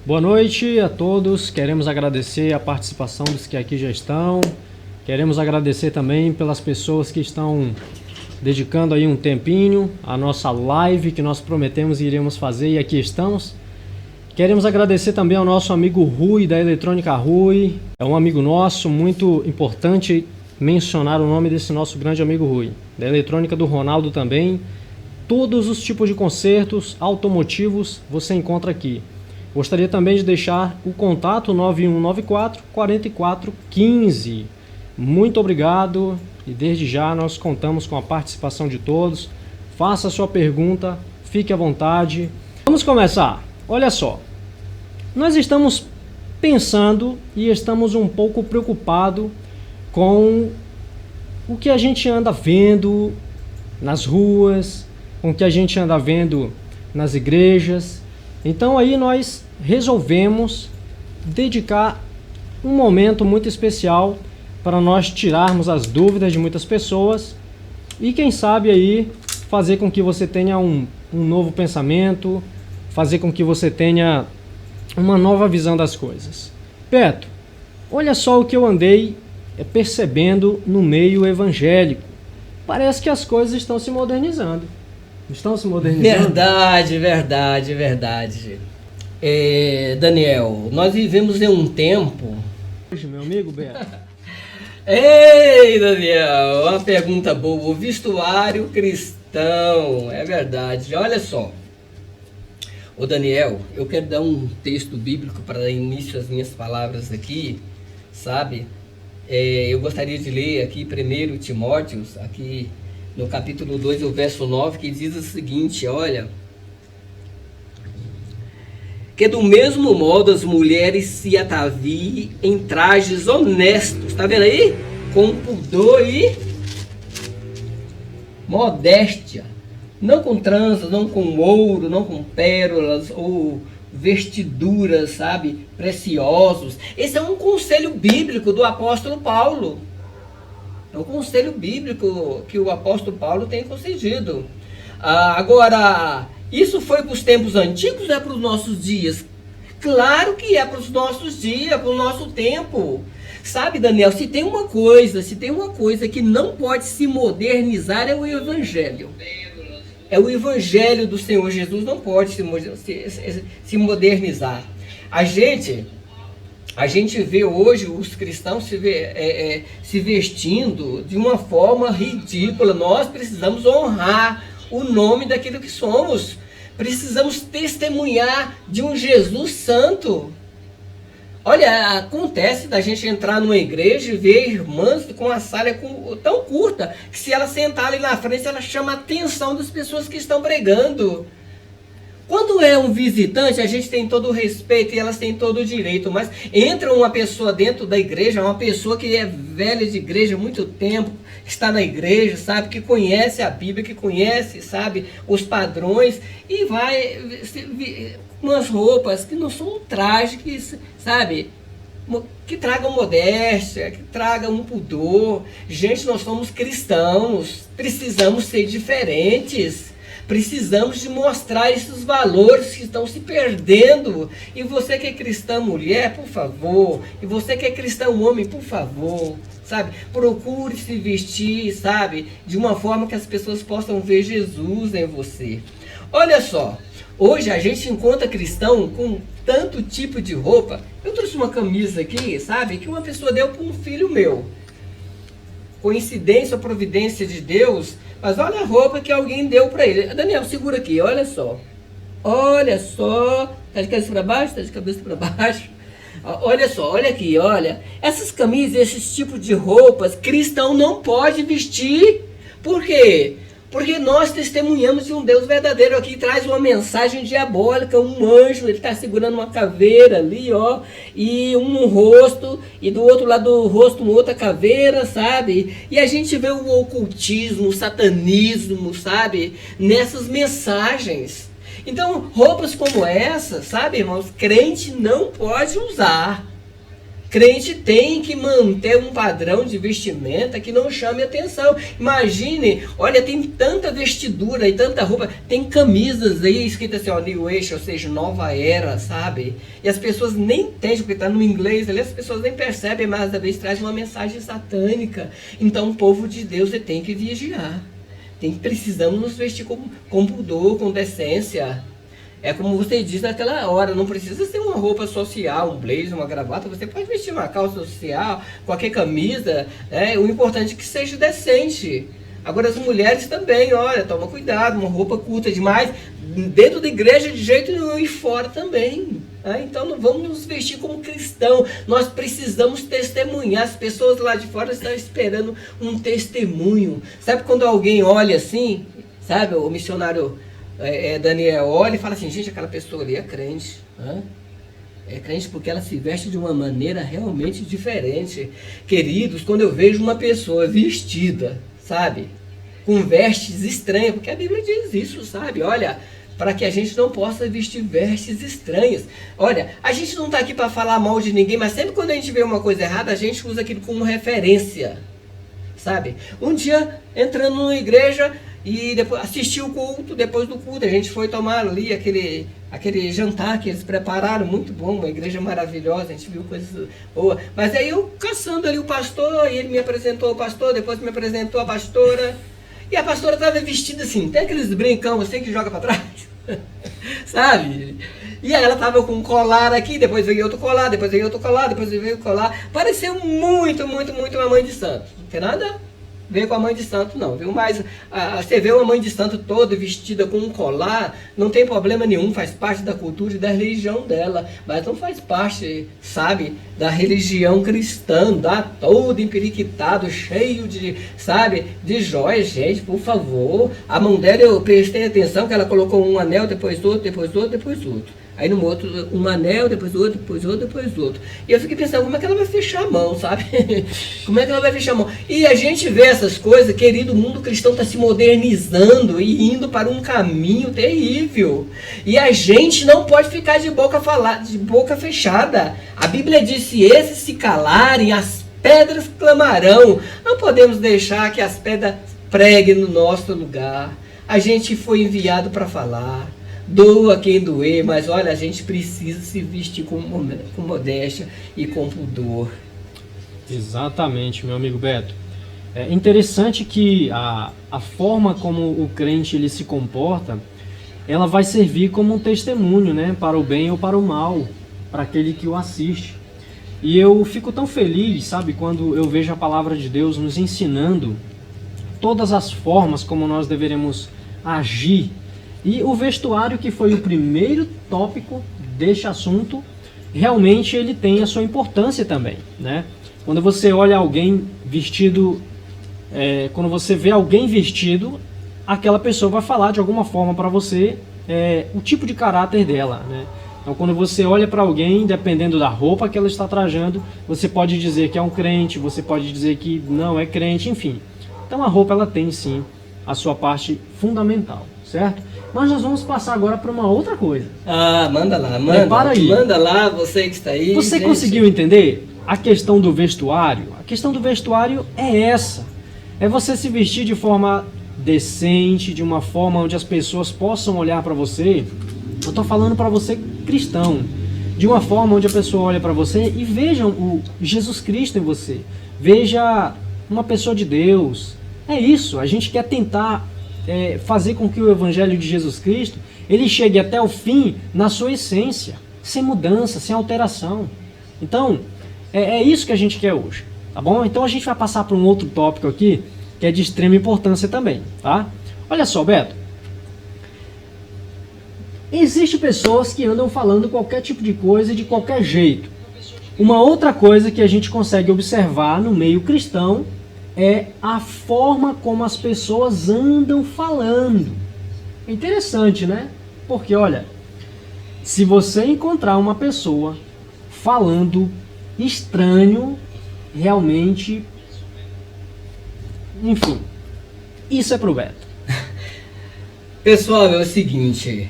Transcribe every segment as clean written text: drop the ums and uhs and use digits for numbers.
Boa noite a todos, queremos agradecer a participação dos que aqui já estão, queremos agradecer também pelas pessoas que estão dedicando aí um tempinho à nossa live que nós prometemos e iremos fazer e aqui estamos. Queremos agradecer também ao nosso amigo Rui da Eletrônica Rui, é um amigo nosso, muito importante mencionar o nome desse nosso grande amigo Rui, da Eletrônica do Ronaldo também, todos os tipos de consertos automotivos você encontra aqui. Gostaria também de deixar o contato 9194 4415. Muito obrigado e desde já nós contamos com a participação de todos. Faça a sua pergunta, fique à vontade. Vamos começar. Olha só, nós estamos pensando e estamos um pouco preocupados com o que a gente anda vendo nas ruas, com o que a gente anda vendo nas igrejas. Então aí nós resolvemos dedicar um momento muito especial para nós tirarmos as dúvidas de muitas pessoas e quem sabe aí fazer com que você tenha um novo pensamento, fazer com que você tenha uma nova visão das coisas. Beto, olha só o que eu andei percebendo no meio evangélico. Parece que as coisas estão se modernizando. Estão se modernizando? Verdade. Daniel, nós vivemos em um tempo... Hoje, meu amigo Beto. Ei, Daniel, uma pergunta boa. O vestuário cristão, é verdade. Olha só. Ô Daniel, eu quero dar um texto bíblico para dar início às minhas palavras aqui, sabe? Eu gostaria de ler aqui 1 Timóteo, aqui no capítulo 2, o verso 9, que diz o seguinte, olha... Que do mesmo modo as mulheres se ataviem em trajes honestos, tá vendo aí? Com pudor e modéstia, não com tranças, não com ouro, não com pérolas ou vestiduras, sabe, preciosos. Esse é um conselho bíblico do apóstolo Paulo. É um conselho bíblico que o apóstolo Paulo tem concedido. Agora, isso foi para os tempos antigos ou é para os nossos dias? Claro que é para os nossos dias, para o nosso tempo. Sabe, Daniel, se tem uma coisa que não pode se modernizar é o Evangelho. É o Evangelho do Senhor Jesus, não pode se modernizar. A gente vê hoje os cristãos se vestindo de uma forma ridícula. Nós precisamos honrar o nome daquilo que somos. Precisamos testemunhar de um Jesus santo. Olha, acontece da gente entrar numa igreja e ver irmãs com uma saia tão curta que se ela sentar ali na frente, ela chama a atenção das pessoas que estão pregando. Quando é um visitante, a gente tem todo o respeito e elas têm todo o direito, mas entra uma pessoa dentro da igreja, uma pessoa que é velha de igreja há muito tempo, está na igreja, sabe, que conhece a Bíblia, que conhece, sabe, os padrões, e vai com umas roupas que não são um traje, que, sabe, que tragam modéstia, que tragam um pudor. Gente, nós somos cristãos, precisamos ser diferentes. Precisamos de mostrar esses valores que estão se perdendo. E você que é cristã mulher, por favor. E você que é cristão homem, por favor. Sabe? Procure se vestir, sabe? De uma forma que as pessoas possam ver Jesus em você. Olha só. Hoje a gente encontra cristão com tanto tipo de roupa. Eu trouxe uma camisa aqui, sabe? Que uma pessoa deu para um filho meu. Coincidência ou providência de Deus... Mas olha a roupa que alguém deu para ele. Daniel, segura aqui, olha só. Olha só. Tá de cabeça para baixo? Tá de cabeça para baixo. Olha só, olha aqui, olha. Essas camisas, esses tipos de roupas, cristão não pode vestir. Por quê? Porque nós testemunhamos de um Deus verdadeiro. Aqui traz uma mensagem diabólica, um anjo, ele está segurando uma caveira ali, ó, e um rosto, e do outro lado do rosto uma outra caveira, sabe? E a gente vê o ocultismo, o satanismo, sabe? Nessas mensagens. Então, roupas como essa, sabe, irmãos, crente não pode usar. Crente tem que manter um padrão de vestimenta que não chame atenção. Imagine, olha, tem tanta vestidura e tanta roupa, tem camisas aí escritas assim, ó, New Age, ou seja, nova era, sabe? E as pessoas nem entendem, porque está no inglês ali, as pessoas nem percebem, mas da vez traz uma mensagem satânica. Então o povo de Deus tem que vigiar. Precisamos nos vestir com pudor, com decência. É como você diz naquela hora, não precisa ser uma roupa social, um blazer, uma gravata, você pode vestir uma calça social, qualquer camisa, o importante é que seja decente. Agora as mulheres também, olha, toma cuidado, uma roupa curta demais, dentro da igreja de jeito nenhum e fora também. Então não vamos nos vestir como cristão, nós precisamos testemunhar, as pessoas lá de fora estão esperando um testemunho. Sabe quando alguém olha assim, sabe, o missionário... Daniel olha e fala assim, gente, aquela pessoa ali é crente. É crente porque ela se veste de uma maneira realmente diferente. Queridos, quando eu vejo uma pessoa vestida, sabe, com vestes estranhas, porque a Bíblia diz isso, sabe, olha, para que a gente não possa vestir vestes estranhas. Olha, a gente não está aqui para falar mal de ninguém, mas sempre quando a gente vê uma coisa errada, a gente usa aquilo como referência, sabe. Um dia, entrando numa igreja... E depois assisti o culto, depois do culto a gente foi tomar ali aquele jantar que eles prepararam, muito bom, uma igreja maravilhosa, a gente viu coisas boas. Mas aí eu caçando ali o pastor, e ele me apresentou o pastor, depois me apresentou a pastora. E a pastora estava vestida assim, tem aqueles brincão assim que joga para trás, sabe? E aí ela estava com um colar aqui, depois veio outro colar, depois veio outro colar, depois veio outro colar. Pareceu muito, muito, muito uma mãe de santo, não tem nada ver com a mãe de santo, não, viu? Mas você vê uma mãe de santo toda vestida com um colar, não tem problema nenhum, faz parte da cultura e da religião dela, mas não faz parte, sabe, da religião cristã, tá? Todo empiriquitado, cheio de, sabe, de joias, gente, por favor. A mão dela, eu prestei atenção que ela colocou um anel, depois outro, depois outro, depois outro. Aí no outro, um anel, depois outro, depois outro, depois outro. E eu fiquei pensando, como é que ela vai fechar a mão, sabe? Como é que ela vai fechar a mão? E a gente vê essas coisas, querido, o mundo cristão está se modernizando e indo para um caminho terrível. E a gente não pode ficar de boca fechada. A Bíblia diz, se esses se calarem, as pedras clamarão. Não podemos deixar que as pedras preguem no nosso lugar. A gente foi enviado para falar. Doa quem doer, mas olha, a gente precisa se vestir com modéstia e com pudor. Exatamente, meu amigo Beto. É interessante que a forma como o crente ele se comporta, ela vai servir como um testemunho, né, para o bem ou para o mal, para aquele que o assiste. E eu fico tão feliz, sabe, quando eu vejo a palavra de Deus nos ensinando todas as formas como nós deveremos agir. E o vestuário, que foi o primeiro tópico deste assunto, realmente ele tem a sua importância também, né? Quando você olha alguém vestido, quando você vê alguém vestido, aquela pessoa vai falar de alguma forma para você o tipo de caráter dela, né? Então quando você olha para alguém, dependendo da roupa que ela está trajando, você pode dizer que é um crente, você pode dizer que não é crente, enfim. Então a roupa ela tem sim a sua parte fundamental, certo? Mas nós vamos passar agora para uma outra coisa. Manda lá, manda lá, você que está aí. Você conseguiu entender a questão do vestuário? A questão do vestuário é essa. É você se vestir de forma decente, de uma forma onde as pessoas possam olhar para você. Eu estou falando para você cristão. De uma forma onde a pessoa olha para você e veja o Jesus Cristo em você. Veja uma pessoa de Deus. É isso, a gente quer tentar fazer com que o Evangelho de Jesus Cristo ele chegue até o fim na sua essência, sem mudança, sem alteração. Então, é isso que a gente quer hoje, tá bom? Então a gente vai passar para um outro tópico aqui, que é de extrema importância também, tá? Olha só, Beto. Existem pessoas que andam falando qualquer tipo de coisa de qualquer jeito. Uma outra coisa que a gente consegue observar no meio cristão é a forma como as pessoas andam falando. É interessante, né? Porque, olha, se você encontrar uma pessoa falando estranho, realmente, enfim, isso é pro Beto. Pessoal, é o seguinte,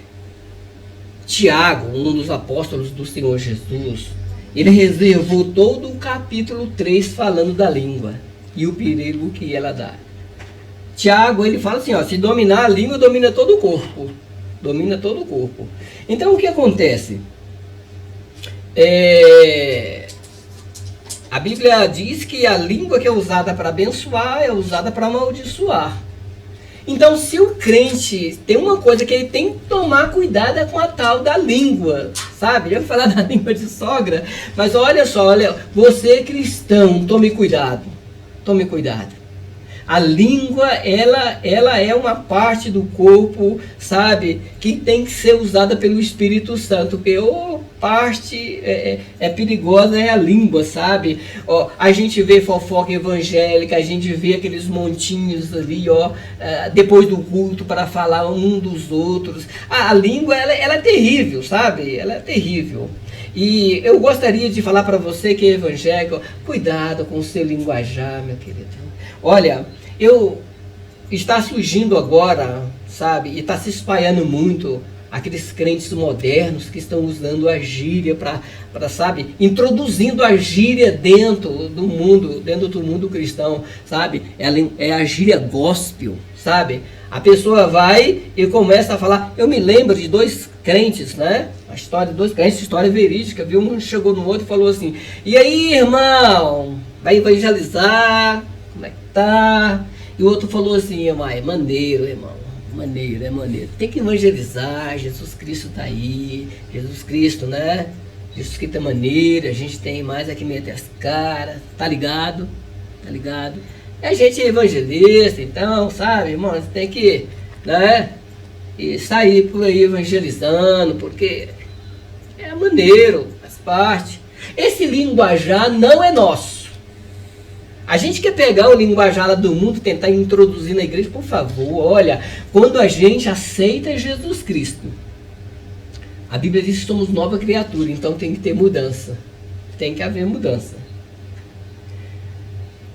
Tiago, um dos apóstolos do Senhor Jesus, Ele reservou todo o capítulo 3 falando da língua e o perigo que ela dá. Tiago, ele fala assim, ó, se dominar a língua, domina todo o corpo. Domina todo o corpo. Então, o que acontece? A Bíblia diz que a língua que é usada para abençoar é usada para amaldiçoar. Então, se o crente tem uma coisa que ele tem que tomar cuidado é com a tal da língua, sabe? Eu ia falar da língua de sogra, mas olha só, olha, você cristão, tome cuidado. Tome cuidado. A língua, ela é uma parte do corpo, sabe, que tem que ser usada pelo Espírito Santo, porque parte perigosa é a língua, sabe? Ó, a gente vê fofoca evangélica, a gente vê aqueles montinhos ali, ó, depois do culto para falar um dos outros. A língua, ela é terrível, sabe? Ela é terrível. E eu gostaria de falar para você que é evangélico, cuidado com o seu linguajar, meu querido. Olha, está surgindo agora, sabe, e está se espalhando muito aqueles crentes modernos que estão usando a gíria para, sabe, introduzindo a gíria dentro do mundo cristão, sabe? É a gíria gospel, sabe? A pessoa vai e começa a falar. Eu me lembro de dois crentes, né? A história de dois crentes, história verídica, viu? Um chegou no outro e falou assim: e aí, irmão, vai evangelizar? Como é que tá? E o outro falou assim: é maneiro, irmão, maneiro, é maneiro. Tem que evangelizar, Jesus Cristo tá aí, Jesus Cristo, né? Jesus Cristo é maneiro, a gente tem mais aqui meter as caras, tá ligado? Tá ligado? A gente é evangelista, então, sabe, irmão, você tem que, né? E sair por aí evangelizando, porque é maneiro, faz parte. Esse linguajar não é nosso. A gente quer pegar o linguajar lá do mundo e tentar introduzir na igreja, por favor, olha, quando a gente aceita Jesus Cristo, a Bíblia diz que somos nova criatura, então tem que ter mudança, tem que haver mudança.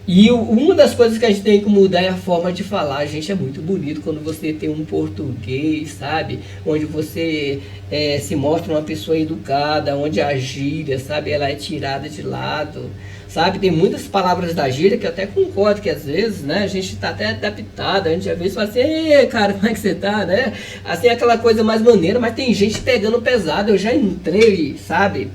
E uma das coisas que a gente tem que mudar é a forma de falar. A gente é muito bonito quando você tem um português, sabe? Onde você se mostra uma pessoa educada, onde a gíria, sabe? Ela é tirada de lado, sabe? Tem muitas palavras da gíria que eu até concordo que às vezes, né? A gente está até adaptado, a gente às vezes fala assim: ei, cara, como é que você tá, né? Assim, aquela coisa mais maneira, mas tem gente pegando pesado. Eu já entrei, sabe?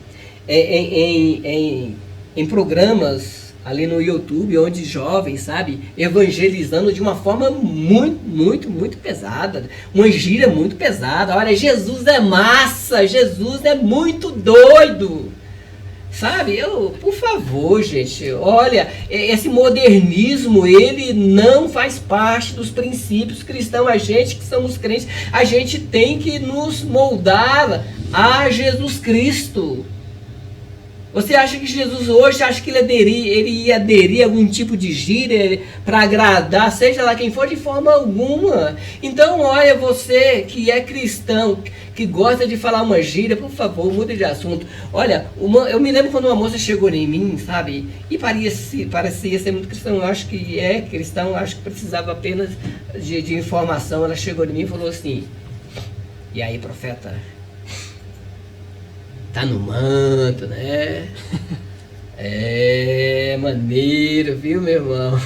Em programas ali no YouTube, onde jovens, sabe, evangelizando de uma forma muito pesada, uma gíria muito pesada. Olha, Jesus é massa, Jesus é muito doido, sabe? Por favor, gente, olha, esse modernismo, ele não faz parte dos princípios cristãos. A gente que somos crentes, a gente tem que nos moldar a Jesus Cristo. Você acha que Jesus hoje, acha que ele ia aderir a algum tipo de gíria para agradar, seja lá quem for, de forma alguma? Então, olha, você que é cristão, que gosta de falar uma gíria, por favor, mude de assunto. Olha, eu me lembro quando uma moça chegou em mim, sabe, e parecia ser muito cristão. Eu acho que é cristão, acho que precisava apenas de informação. Ela chegou em mim e falou assim: e aí, profeta? Tá no manto, né? É maneiro, viu, meu irmão?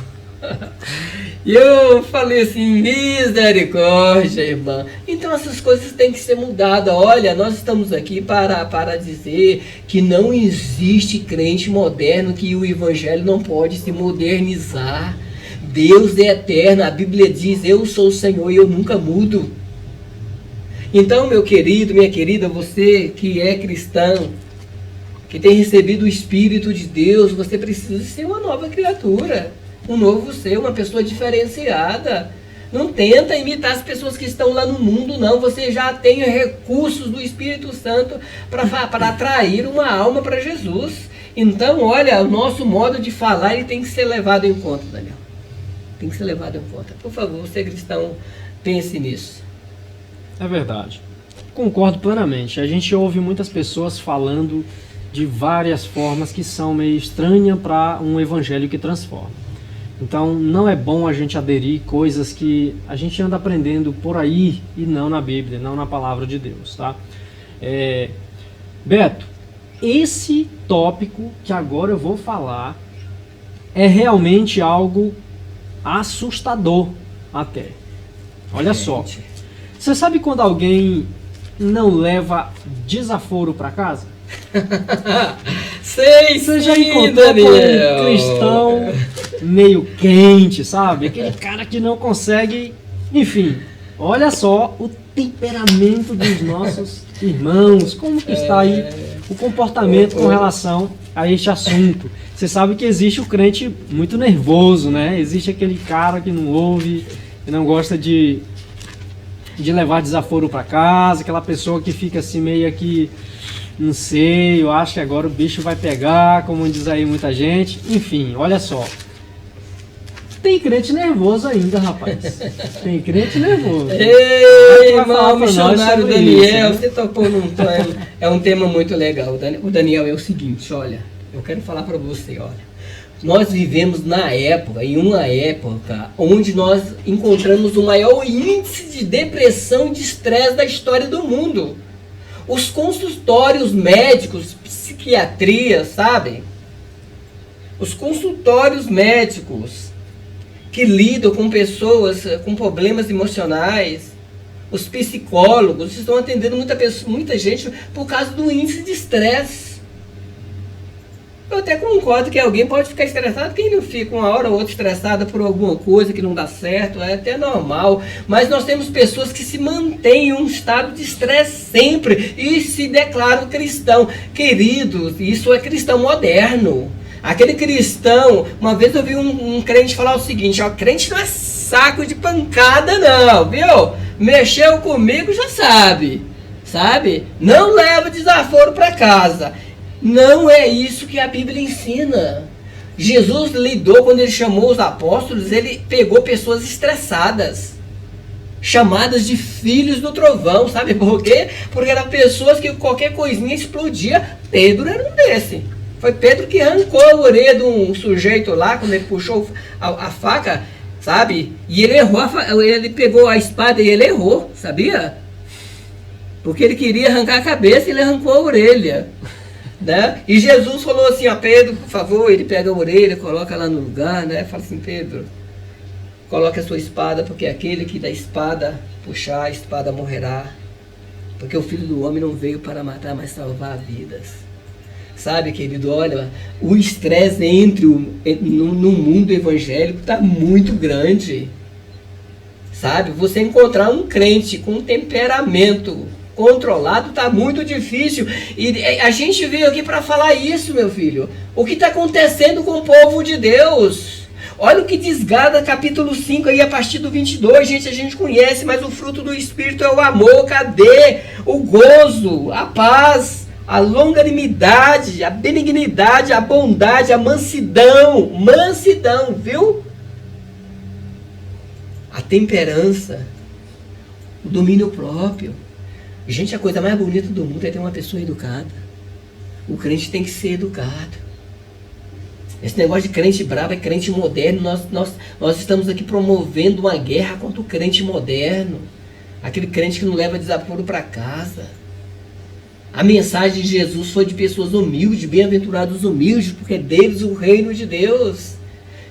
E eu falei assim: misericórdia, irmão. Então essas coisas têm que ser mudadas. Olha, nós estamos aqui para dizer que não existe crente moderno, que o evangelho não pode se modernizar. Deus é eterno. A Bíblia diz: eu sou o Senhor e eu nunca mudo. Então, meu querido, minha querida, você que é cristão, que tem recebido o Espírito de Deus, você precisa ser uma nova criatura, um novo ser, uma pessoa diferenciada. Não tenta imitar as pessoas que estão lá no mundo, não. Você já tem recursos do Espírito Santo para atrair uma alma para Jesus. Então, olha, o nosso modo de falar, ele tem que ser levado em conta, Daniel. Tem que ser levado em conta. Por favor, você cristão, pense nisso. É verdade. Concordo plenamente. A gente ouve muitas pessoas falando de várias formas que são meio estranhas para um evangelho que transforma. Então não é bom a gente aderir coisas que a gente anda aprendendo por aí e não na Bíblia, não na palavra de Deus, tá? Beto, esse tópico que agora eu vou falar é realmente algo assustador até. Olha só. Você sabe quando alguém não leva desaforo para casa? Sei, Você já sim, encontrou com Daniel. um cristão meio quente, sabe? Aquele cara que não consegue... Enfim, olha só o temperamento dos nossos irmãos. Como que está aí o comportamento com relação a este assunto? Você sabe que existe o crente muito nervoso, né? Existe aquele cara que não ouve, que não gosta de levar desaforo para casa, aquela pessoa que fica assim meio que... Não sei, eu acho que agora o bicho vai pegar, como diz aí muita gente. Enfim, olha só. Tem crente nervoso ainda, rapaz. Tem crente nervoso. Ei, irmão, missionário Daniel, isso, né? você tocou num tema, é um tema muito legal. O Daniel é o seguinte, olha, eu quero falar para você, olha. Nós vivemos em uma época onde nós encontramos o maior índice de depressão e de estresse da história do mundo. Os consultórios médicos, psiquiatria, sabe? Os consultórios médicos que lidam com pessoas com problemas emocionais, os psicólogos estão atendendo muita gente por causa do índice de estresse. Eu até concordo que alguém pode ficar estressado, quem não fica uma hora ou outra estressada por alguma coisa que não dá certo, é até normal. Mas nós temos pessoas que se mantêm em um estado de estresse sempre e se declaram cristão. Queridos, isso é cristão moderno. Aquele cristão, uma vez eu vi um crente falar o seguinte, ó, crente não é saco de pancada não, viu? Mexeu comigo já sabe? Não leva desaforo para casa. Não é isso que a Bíblia ensina. Jesus lidou, quando ele chamou os apóstolos, ele pegou pessoas estressadas, chamadas de filhos do trovão, sabe por quê? Porque eram pessoas que qualquer coisinha explodia. Pedro era um desse. Foi Pedro que arrancou a orelha de um sujeito lá, quando ele puxou a faca, sabe? E ele errou, ele pegou a espada e ele errou, sabia? Porque ele queria arrancar a cabeça e ele arrancou a orelha. Né? E Jesus falou assim, ó, Pedro, por favor, ele pega a orelha, coloca lá no lugar, né? Fala assim, Pedro, coloque a sua espada, porque aquele que da espada puxar, a espada morrerá. Porque o Filho do Homem não veio para matar, mas salvar vidas. Sabe, querido, olha, o estresse no mundo evangélico está muito grande. Sabe, você encontrar um crente com temperamento controlado está muito difícil. E a gente veio aqui para falar isso, meu filho. O que está acontecendo com o povo de Deus? Olha o que diz Gálatas capítulo 5 aí a partir do 22, gente, a gente conhece, mas o fruto do Espírito é o amor, cadê? O gozo, a paz, a longanimidade, a benignidade, a bondade, a mansidão, viu? A temperança, o domínio próprio. Gente, a coisa mais bonita do mundo é ter uma pessoa educada. O crente tem que ser educado. Esse negócio de crente bravo é crente moderno. Nós estamos aqui promovendo uma guerra contra o crente moderno. Aquele crente que não leva desaforo para casa. A mensagem de Jesus foi de pessoas humildes, bem-aventurados humildes, porque é deles o reino de Deus.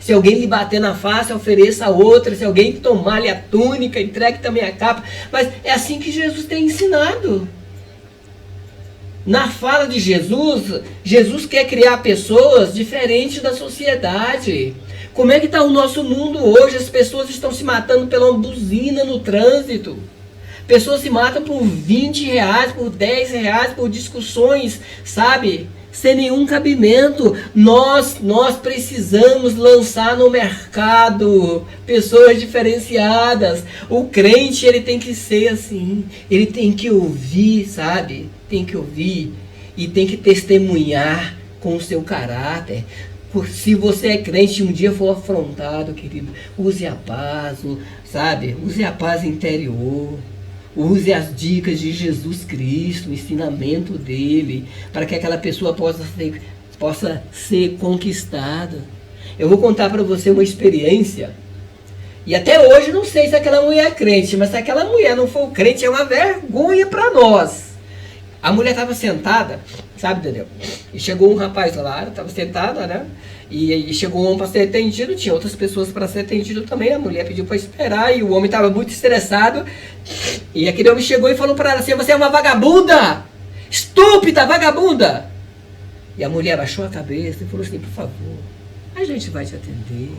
Se alguém lhe bater na face, ofereça a outra. Se alguém tomar-lhe a túnica, entregue também a capa. Mas é assim que Jesus tem ensinado. Na fala de Jesus, Jesus quer criar pessoas diferentes da sociedade. Como é que está o nosso mundo hoje? As pessoas estão se matando pela buzina no trânsito. Pessoas se matam por 20 reais, por 10 reais, por discussões, sabe? Sem nenhum cabimento. Nós precisamos lançar no mercado pessoas diferenciadas. O crente, ele tem que ser assim. Ele tem que ouvir, sabe? Tem que ouvir e tem que testemunhar com o seu caráter. Se você é crente e um dia for afrontado, querido, use a paz, sabe? Use a paz interior. Use as dicas de Jesus Cristo, o ensinamento dele, para que aquela pessoa possa ser conquistada. Eu vou contar para você uma experiência, e até hoje não sei se aquela mulher é crente, mas se aquela mulher não for crente, é uma vergonha para nós. A mulher estava sentada, sabe, Daniel? E chegou um rapaz lá, estava sentada, né? E chegou um homem para ser atendido, tinha outras pessoas para ser atendido também. A mulher pediu para esperar e o homem estava muito estressado. E aquele homem chegou e falou para ela assim: você é uma vagabunda! Estúpida, vagabunda! E a mulher abaixou a cabeça e falou assim: por favor, a gente vai te atender.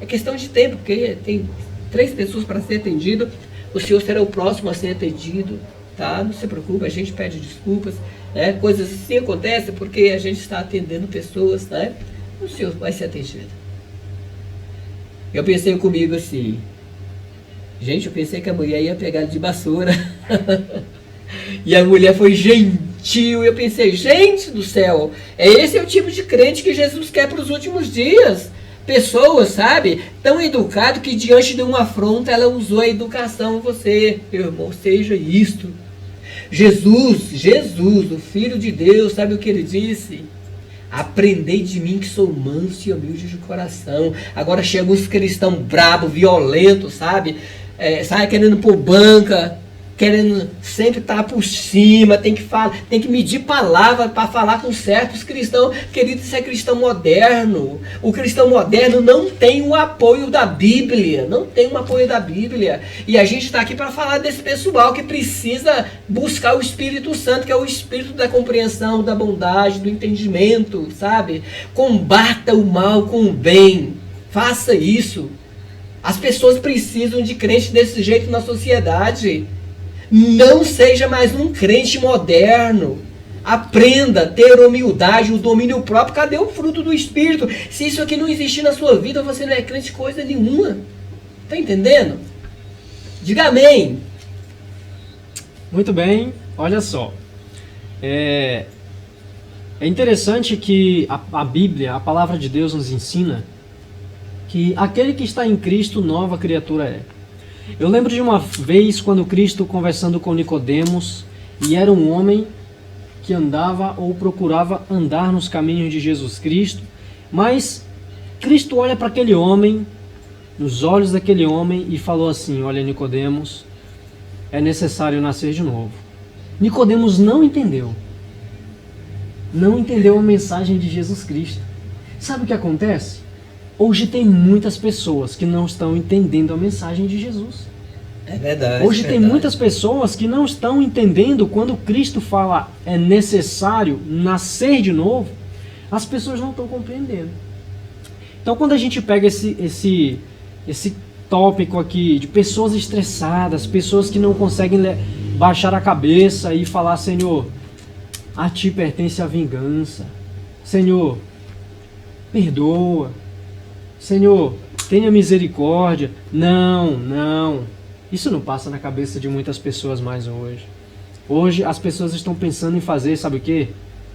É questão de tempo, porque tem 3 pessoas para ser atendido. O senhor será o próximo a ser atendido, tá? Não se preocupe, a gente pede desculpas. Né? Coisas assim acontecem porque a gente está atendendo pessoas, né? O senhor vai ser atendido. Eu pensei comigo assim, gente, eu pensei que a mulher ia pegar de vassoura. E a mulher foi gentil. Eu pensei, gente do céu, esse é o tipo de crente que Jesus quer para os últimos dias. Pessoas, sabe, tão educado que diante de uma afronta ela usou a educação. Você, meu irmão, seja isto. Jesus, o Filho de Deus, sabe o que ele disse? Aprendei de mim que sou manso e humilde de coração. Agora chegam os cristãos brabos, violentos, sabe? Sai querendo pôr banca, querendo sempre estar por cima, tem que medir palavra para falar com certos cristãos. Querido, isso é cristão moderno. O cristão moderno não tem o apoio da Bíblia, não tem o apoio da Bíblia. E a gente está aqui para falar desse pessoal que precisa buscar o Espírito Santo, que é o Espírito da compreensão, da bondade, do entendimento, sabe? Combata o mal com o bem, faça isso. As pessoas precisam de crente desse jeito na sociedade. Não seja mais um crente moderno. Aprenda a ter humildade, o domínio próprio. Cadê o fruto do Espírito? Se isso aqui não existir na sua vida, você não é crente coisa nenhuma. Está entendendo? Diga amém. Muito bem, olha só. É interessante que a Bíblia, a palavra de Deus nos ensina que aquele que está em Cristo, nova criatura é. Eu lembro de uma vez quando Cristo conversando com Nicodemos, e era um homem que andava ou procurava andar nos caminhos de Jesus Cristo, mas Cristo olha para aquele homem, nos olhos daquele homem, e falou assim: olha, Nicodemos, é necessário nascer de novo. Nicodemos não entendeu a mensagem de Jesus Cristo. Sabe o que acontece? Hoje tem muitas pessoas que não estão entendendo a mensagem de Jesus. É verdade. Hoje tem muitas pessoas que não estão entendendo quando Cristo fala é necessário nascer de novo. As pessoas não estão compreendendo. Então, quando a gente pega esse tópico aqui de pessoas estressadas, pessoas que não conseguem baixar a cabeça e falar: Senhor, a Ti pertence a vingança. Senhor, perdoa. Senhor, tenha misericórdia. Não. Isso não passa na cabeça de muitas pessoas mais hoje. Hoje as pessoas estão pensando em fazer, sabe o quê?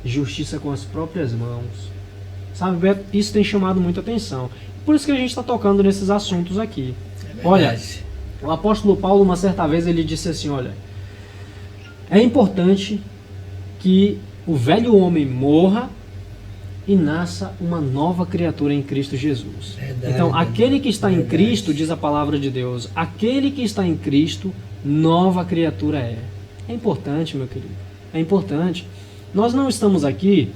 Justiça com as próprias mãos. Sabe, isso tem chamado muita atenção. Por isso que a gente está tocando nesses assuntos aqui. Olha, o apóstolo Paulo, uma certa vez, ele disse assim: olha, é importante que o velho homem morra e nasça uma nova criatura em Cristo Jesus. Verdade, então, aquele que está em Cristo, diz a palavra de Deus, aquele que está em Cristo, nova criatura é. É importante, meu querido, é importante. Nós não estamos aqui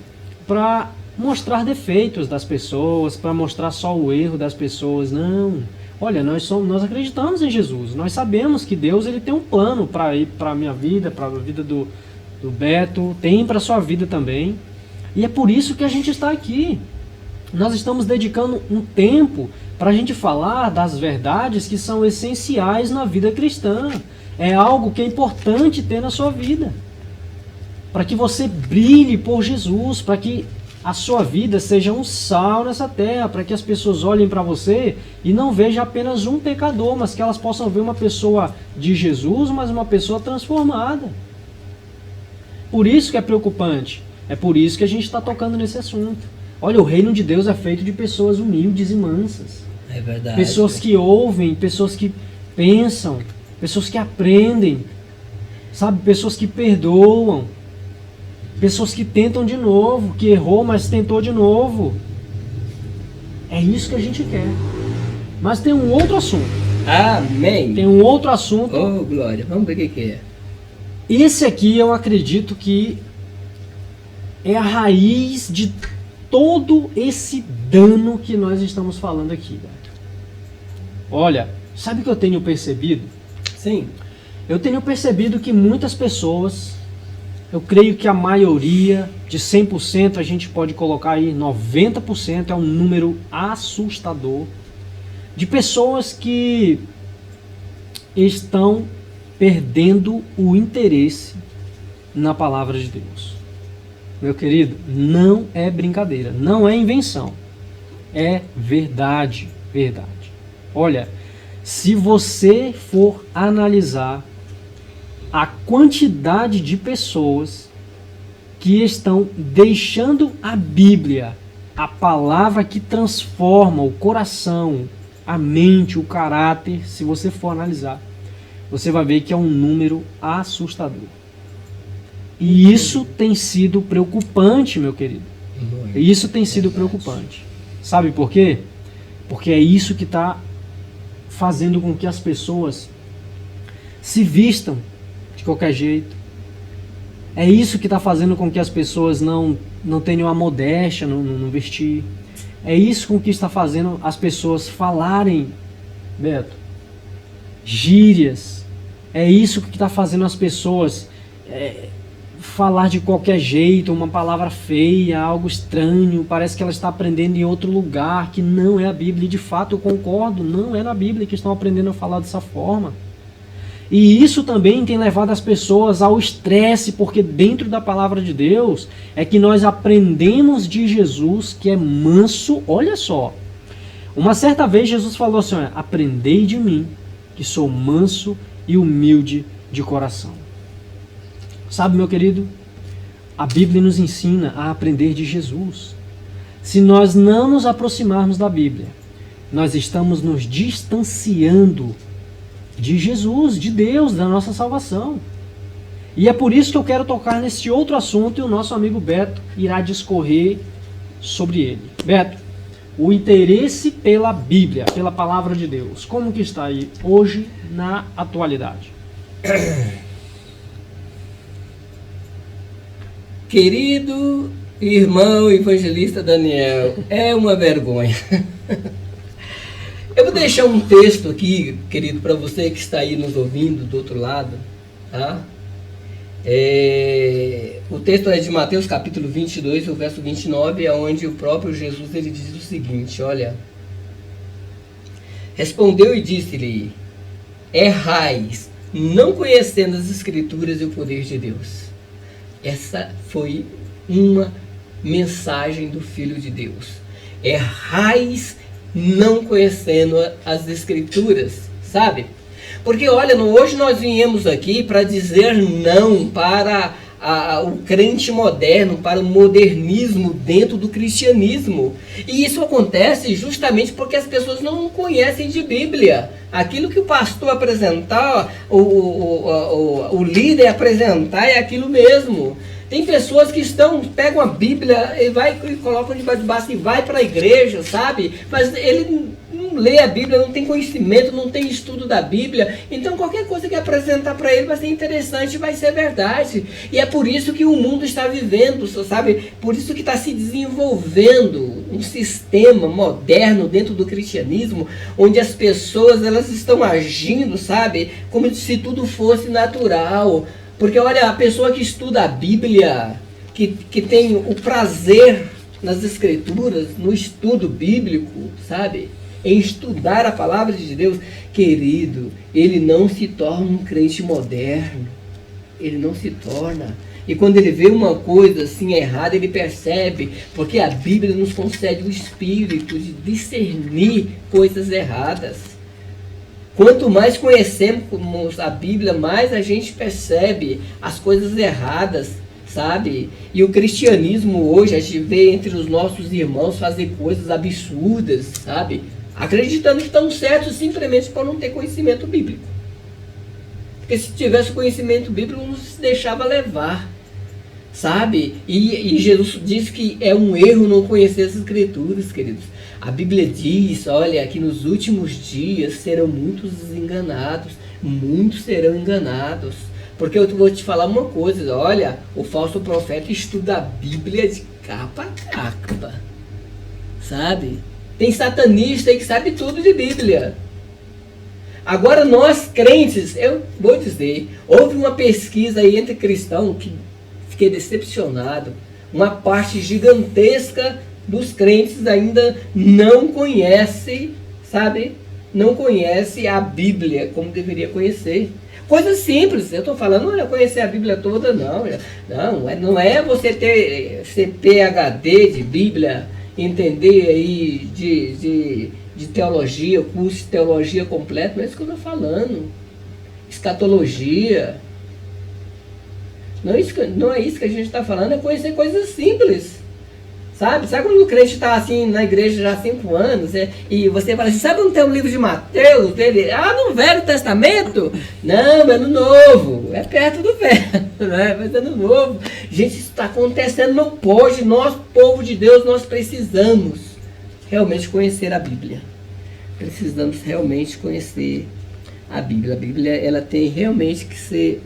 para mostrar defeitos das pessoas, para mostrar só o erro das pessoas, não. Olha, nós acreditamos em Jesus, nós sabemos que Deus ele tem um plano para a minha vida, para a vida do Beto, tem para a sua vida também. E é por isso que a gente está aqui. Nós estamos dedicando um tempo para a gente falar das verdades que são essenciais na vida cristã. É algo que é importante ter na sua vida. Para que você brilhe por Jesus, para que a sua vida seja um sal nessa terra, para que as pessoas olhem para você e não vejam apenas um pecador, mas que elas possam ver uma pessoa de Jesus, mas uma pessoa transformada. Por isso que é preocupante. É por isso que a gente está tocando nesse assunto. Olha, o reino de Deus é feito de pessoas humildes e mansas. É verdade. Pessoas que ouvem, pessoas que pensam, pessoas que aprendem, sabe? Pessoas que perdoam, pessoas que tentam de novo, que errou, mas tentou de novo. É isso que a gente quer. Mas tem um outro assunto. Amém. Tem um outro assunto. Oh, glória. Vamos ver o que é. Esse aqui eu acredito que é a raiz de todo esse dano que nós estamos falando aqui, Beto. Olha, sabe o que eu tenho percebido? Sim. Eu tenho percebido que muitas pessoas, eu creio que a maioria, de 100%, a gente pode colocar aí 90%, é um número assustador, de pessoas que estão perdendo o interesse na palavra de Deus. Meu querido, não é brincadeira, não é invenção, é verdade, verdade. Olha, se você for analisar a quantidade de pessoas que estão deixando a Bíblia, a palavra que transforma o coração, a mente, o caráter, se você for analisar, você vai ver que é um número assustador. E isso tem sido preocupante, meu querido. Isso tem sido preocupante. Sabe por quê? Porque é isso que está fazendo com que as pessoas se vistam de qualquer jeito. É isso que está fazendo com que as pessoas não tenham a modéstia no vestir. É isso com que está fazendo as pessoas falarem, Beto, gírias. É isso que está fazendo as pessoas falar de qualquer jeito, uma palavra feia, algo estranho. Parece que ela está aprendendo em outro lugar, que não é a Bíblia. E de fato eu concordo, não é na Bíblia que estão aprendendo a falar dessa forma. E isso também tem levado as pessoas ao estresse, porque dentro da palavra de Deus é que nós aprendemos de Jesus, que é manso. Olha só, uma certa vez Jesus falou assim: olha, aprendei de mim, que sou manso e humilde de coração. Sabe, meu querido, a Bíblia nos ensina a aprender de Jesus. Se nós não nos aproximarmos da Bíblia, nós estamos nos distanciando de Jesus, de Deus, da nossa salvação. E é por isso que eu quero tocar nesse outro assunto, e o nosso amigo Beto irá discorrer sobre ele. Beto, o interesse pela Bíblia, pela palavra de Deus, como que está aí hoje na atualidade? Querido irmão evangelista Daniel, é uma vergonha. Eu vou deixar um texto aqui, querido, para você que está aí nos ouvindo do outro lado, tá? O texto é de Mateus capítulo 22, o verso 29, é onde o próprio Jesus ele diz o seguinte, olha: respondeu e disse-lhe: errais, não conhecendo as Escrituras e o poder de Deus. Essa foi uma mensagem do Filho de Deus. Errais não conhecendo as Escrituras, sabe? Porque olha, hoje nós viemos aqui para dizer não para o crente moderno, para o modernismo dentro do cristianismo. E isso acontece justamente porque as pessoas não conhecem de Bíblia. Aquilo que o pastor apresentar, o líder apresentar, é aquilo mesmo. Tem pessoas que pegam a Bíblia e colocam debaixo do braço e vai para a igreja, sabe? Mas ele não lê a Bíblia, não tem conhecimento, não tem estudo da Bíblia. Então qualquer coisa que apresentar para ele vai ser interessante, vai ser verdade. E é por isso que o mundo está vivendo, sabe? Por isso que está se desenvolvendo um sistema moderno dentro do cristianismo, onde as pessoas elas estão agindo, sabe? Como se tudo fosse natural. Porque olha, a pessoa que estuda a Bíblia, que tem o prazer nas Escrituras, no estudo bíblico, sabe? Em estudar a palavra de Deus, querido, ele não se torna um crente moderno. Ele não se torna. E quando ele vê uma coisa assim errada, ele percebe, porque a Bíblia nos concede o espírito de discernir coisas erradas. Quanto mais conhecemos a Bíblia, mais a gente percebe as coisas erradas, sabe? E o cristianismo hoje, a gente vê entre os nossos irmãos fazer coisas absurdas, sabe? Acreditando que estão certos simplesmente por não ter conhecimento bíblico. Porque se tivesse conhecimento bíblico, não se deixava levar, sabe? E Jesus disse que é um erro não conhecer as Escrituras, queridos. A Bíblia diz, olha, que nos últimos dias serão muitos enganados, muitos serão enganados. Porque eu vou te falar uma coisa, olha, o falso profeta estuda a Bíblia de capa a capa, sabe? Tem satanista aí que sabe tudo de Bíblia. Agora nós crentes, eu vou dizer, houve uma pesquisa aí entre cristãos que fiquei decepcionado. Uma parte gigantesca dos crentes ainda não conhece, sabe? Não conhece a Bíblia como deveria conhecer. Coisa simples, eu estou falando, não é conhecer a Bíblia toda, não. Não é você ter PhD de Bíblia, entender aí de teologia, curso de teologia completo, não é isso que eu estou falando. Escatologia. Não é isso que a gente está falando, é conhecer coisas simples. Sabe quando o crente está assim na igreja já há 5 anos, e você fala assim, sabe onde tem um livro de Mateus dele? No Velho Testamento? Não, é no Novo. É perto do Velho, né? Mas é no Novo. Gente, isso está acontecendo, não pode. Nós, povo de Deus, nós precisamos realmente conhecer a Bíblia. Precisamos realmente conhecer a Bíblia. A Bíblia, ela tem realmente que ser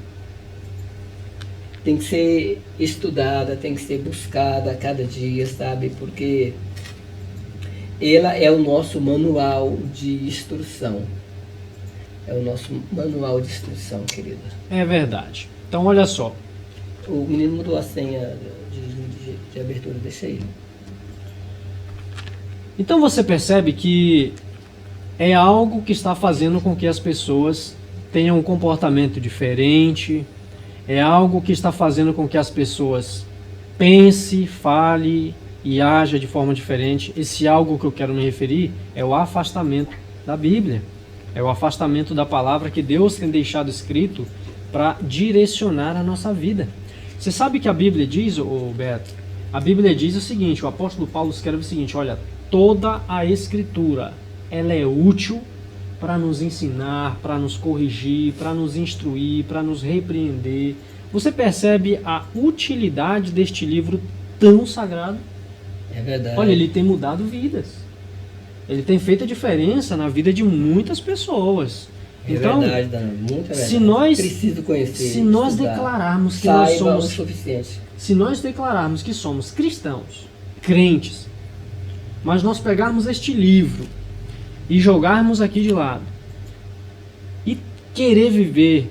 estudada, tem que ser buscada a cada dia, sabe? Porque ela é o nosso manual de instrução. É o nosso manual de instrução, querida. É verdade. Então, olha só. O menino mudou a senha de abertura, deixa aí. Então você percebe que é algo que está fazendo com que as pessoas tenham um comportamento diferente, é algo que está fazendo com que as pessoas pense, fale e haja de forma diferente. Esse algo que eu quero me referir é o afastamento da Bíblia, é o afastamento da palavra que Deus tem deixado escrito para direcionar a nossa vida. Você sabe que a Bíblia diz, Beto? A Bíblia diz o seguinte, o apóstolo Paulo escreve o seguinte, olha, toda a Escritura, ela é útil para nos ensinar, para nos corrigir, para nos instruir, para nos repreender. Você percebe a utilidade deste livro tão sagrado? É verdade. Olha, ele tem mudado vidas. Ele tem feito a diferença na vida de muitas pessoas. É então, verdade, Dana, muito verdade. Se nós, preciso conhecer, se nós estudar, declararmos que nós somos o suficiente. Se nós declararmos que somos cristãos, crentes, mas nós pegarmos este livro e jogarmos aqui de lado e querer viver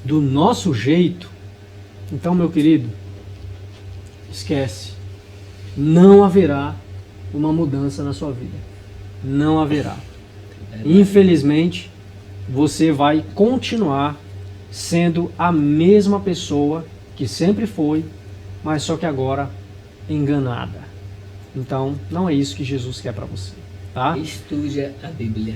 do nosso jeito, então, meu querido, esquece. Não haverá uma mudança na sua vida. Não haverá. Infelizmente, você vai continuar sendo a mesma pessoa que sempre foi, mas só que agora enganada. Então, não é isso que Jesus quer para você, tá? Estude a Bíblia.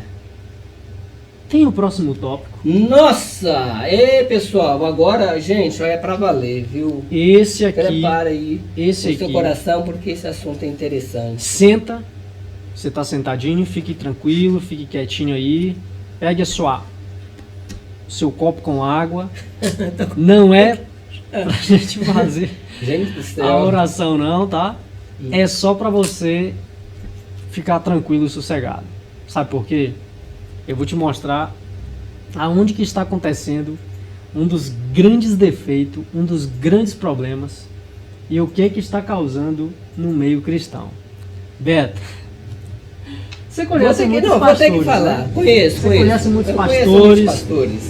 Tem o próximo tópico. Nossa! Pessoal, agora, gente, é para valer, viu? Esse aqui. Prepara aí esse o aqui, seu coração, porque esse assunto é interessante. Senta. Você está sentadinho, fique tranquilo, fique quietinho aí. Pegue seu copo com água. Não é pra gente fazer Gente do céu. a oração não, tá? É só para você ficar tranquilo e sossegado. Sabe por quê? Eu vou te mostrar aonde que está acontecendo um dos grandes defeitos, um dos grandes problemas e o que que está causando no meio cristão. Beto, você conhece muitos pastores, vou ter que falar. né? Conheço. Conhece muitos pastores.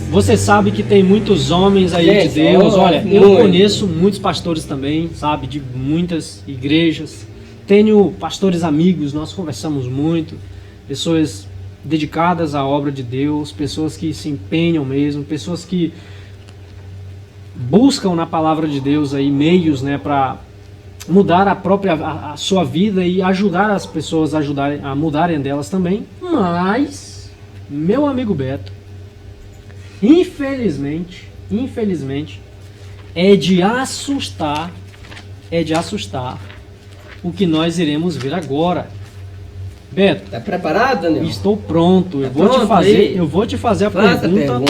Você sabe que tem muitos homens aí, gente, de Deus. Olha, eu conheço muitos pastores também, sabe, de muitas igrejas. Tenho pastores amigos, nós conversamos muito, pessoas dedicadas à obra de Deus, pessoas que se empenham mesmo, pessoas que buscam na palavra de Deus aí meios, né, para mudar a sua vida e ajudar as pessoas a mudarem delas também. Mas, meu amigo Beto, infelizmente, é de assustar o que nós iremos ver agora. Beto, tá preparado, Daniel? Estou pronto. Eu vou te fazer a pergunta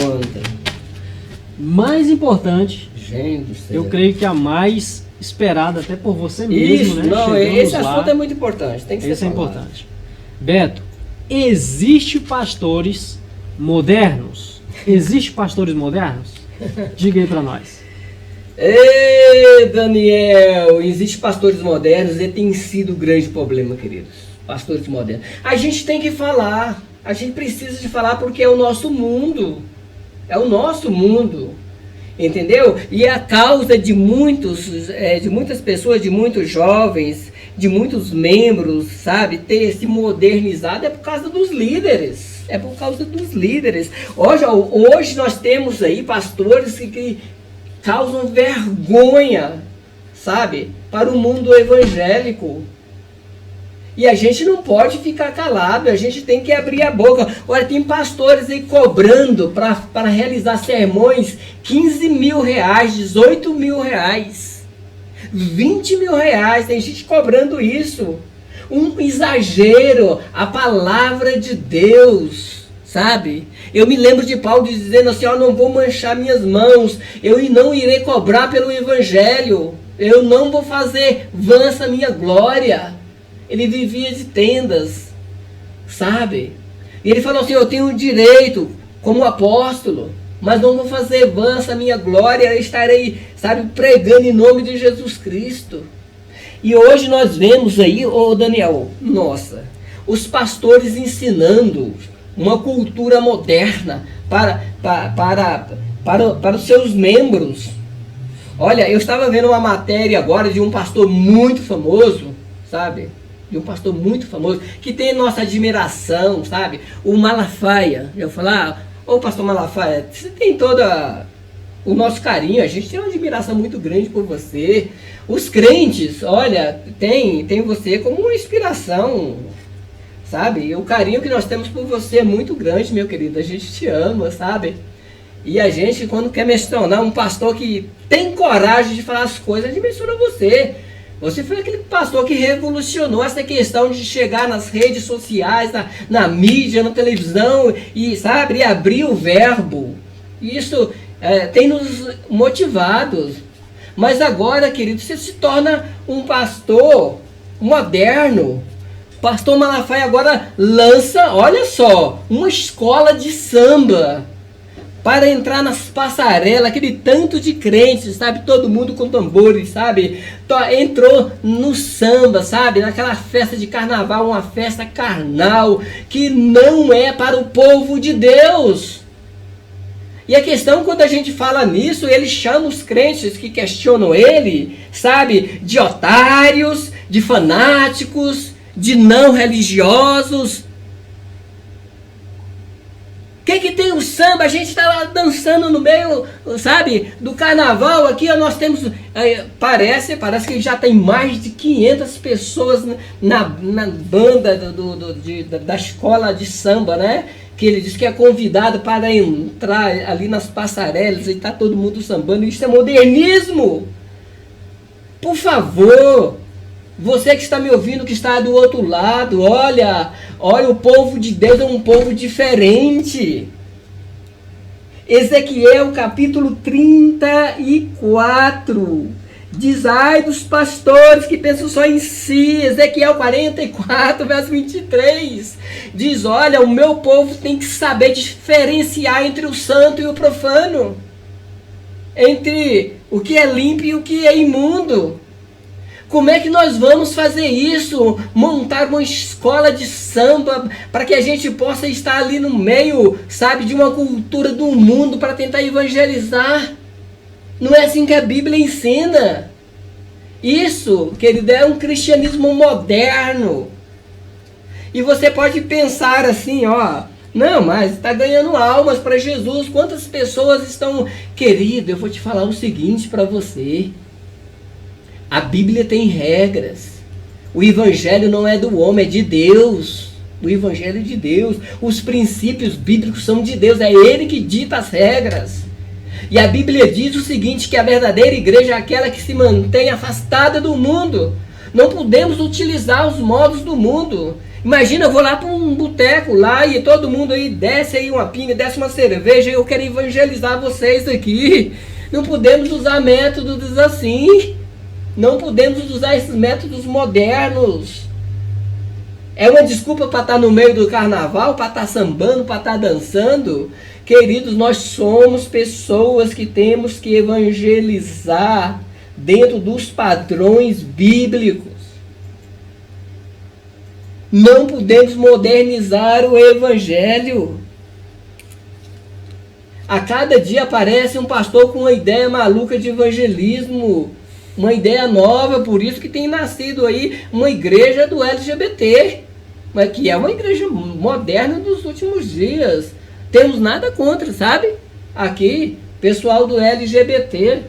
mais importante. Gente do céu. Eu creio que a mais esperada até por você mesmo, isso, né? Não, Chegamos esse lá. assunto é muito importante. Tem que ser Esse é falado. importante. Beto, existe pastores modernos? Existe pastores modernos? Diga aí para nós. Ei, Daniel, existem pastores modernos e tem sido o grande problema, queridos. Pastores modernos. A gente tem que falar, a gente precisa de falar porque é o nosso mundo. É o nosso mundo. Entendeu? E a causa de muitas pessoas, de muitos jovens, de muitos membros, sabe, ter se modernizado é por causa dos líderes. É por causa dos líderes. Hoje nós temos aí pastores que causam vergonha, sabe, para o mundo evangélico. E a gente não pode ficar calado, a gente tem que abrir a boca. Olha, tem pastores aí cobrando para realizar sermões 15 mil reais, 18 mil reais, 20 mil reais, tem gente cobrando isso. Um exagero, a palavra de Deus, sabe? Eu me lembro de Paulo dizendo assim, não vou manchar minhas mãos, eu não irei cobrar pelo evangelho, eu não vou fazer vãs a minha glória. Ele vivia de tendas, sabe? E ele falou assim, eu tenho direito como apóstolo, mas não vou fazer vãs a minha glória, estarei, sabe, pregando em nome de Jesus Cristo. E hoje nós vemos aí, Daniel, nossa, os pastores ensinando uma cultura moderna para os seus membros. Olha, eu estava vendo uma matéria agora de um pastor muito famoso, sabe? De um pastor muito famoso, que tem nossa admiração, sabe? O Malafaia. Eu falar, pastor Malafaia, você tem toda o nosso carinho, a gente tem uma admiração muito grande por você. Os crentes, olha, tem você como uma inspiração, sabe? O carinho que nós temos por você é muito grande, meu querido. A gente te ama, sabe? E a gente, quando quer mencionar um pastor que tem coragem de falar as coisas, a gente menciona você. Você foi aquele pastor que revolucionou essa questão de chegar nas redes sociais, na mídia, na televisão, e, sabe, abrir o verbo. Isso tem nos motivados. Mas agora, querido, você se torna um pastor moderno. Pastor Malafaia agora lança, olha só, uma escola de samba para entrar nas passarelas, aquele tanto de crentes, sabe, todo mundo com tambores, sabe, entrou no samba, sabe, naquela festa de carnaval, uma festa carnal, que não é para o povo de Deus. E a questão, quando a gente fala nisso, ele chama os crentes que questionam ele, sabe, de otários, de fanáticos, de não religiosos. O que tem o samba? A gente está lá dançando no meio, sabe, do carnaval. Aqui nós temos, parece que já tem mais de 500 pessoas na banda da escola de samba, né? Que ele diz que é convidado para entrar ali nas passarelas e está todo mundo sambando. Isso é modernismo. Por favor, você que está me ouvindo, que está do outro lado, olha, o povo de Deus é um povo diferente. Ezequiel capítulo 34 diz, ai dos pastores que pensam só em si. Ezequiel 44, verso 23 diz, olha, o meu povo tem que saber diferenciar entre o santo e o profano, entre o que é limpo e o que é imundo. Como é que nós vamos fazer isso? Montar uma escola de samba para que a gente possa estar ali no meio, sabe, de uma cultura do mundo para tentar evangelizar? Não é assim que a Bíblia ensina. Isso, querido, é um cristianismo moderno. E você pode pensar assim, não, mas está ganhando almas para Jesus. Quantas pessoas estão... Querido, eu vou te falar o seguinte para você. A Bíblia tem regras. O Evangelho não é do homem, é de Deus. O Evangelho é de Deus. Os princípios bíblicos são de Deus. É Ele que dita as regras. E a Bíblia diz o seguinte, que a verdadeira igreja é aquela que se mantém afastada do mundo. Não podemos utilizar os modos do mundo. Imagina, eu vou lá para um boteco lá e todo mundo aí desce aí uma pinga, desce uma cerveja e eu quero evangelizar vocês aqui. Não podemos usar métodos assim. Não podemos usar esses métodos modernos. É uma desculpa para estar no meio do carnaval, para estar sambando, para estar dançando. Queridos, nós somos pessoas que temos que evangelizar dentro dos padrões bíblicos. Não podemos modernizar o evangelho. A cada dia aparece um pastor com uma ideia maluca de evangelismo, uma ideia nova, por isso que tem nascido aí uma igreja do LGBT, mas que é uma igreja moderna dos últimos dias. Temos nada contra, sabe? Aqui, pessoal do LGBT.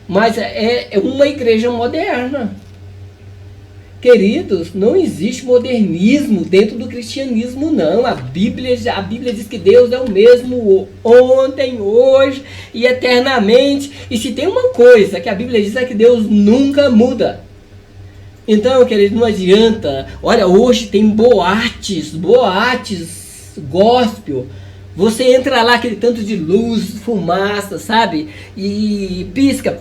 Mas é uma igreja moderna. Queridos, não existe modernismo dentro do cristianismo, não. A Bíblia diz que Deus é o mesmo ontem, hoje e eternamente. E se tem uma coisa que a Bíblia diz é que Deus nunca muda. Então, querido, não adianta. Olha, hoje tem boates gospel. Você entra lá, aquele tanto de luz, fumaça, sabe? E pisca,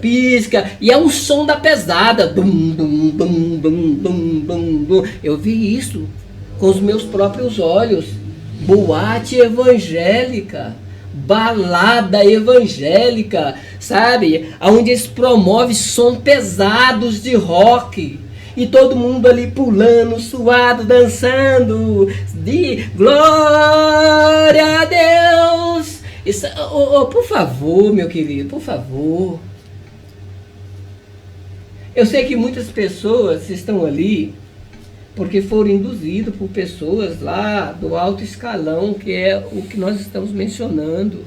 e é um som da pesada. Bum, bum, bum, bum, bum, bum, bum. Eu vi isso com os meus próprios olhos. Boate evangélica, balada evangélica, sabe? Onde eles promovem som pesados de rock. E todo mundo ali pulando, suado, dançando, de glória a Deus. Isso, por favor, meu querido, por favor. Eu sei que muitas pessoas estão ali porque foram induzidos por pessoas lá do alto escalão, que é o que nós estamos mencionando.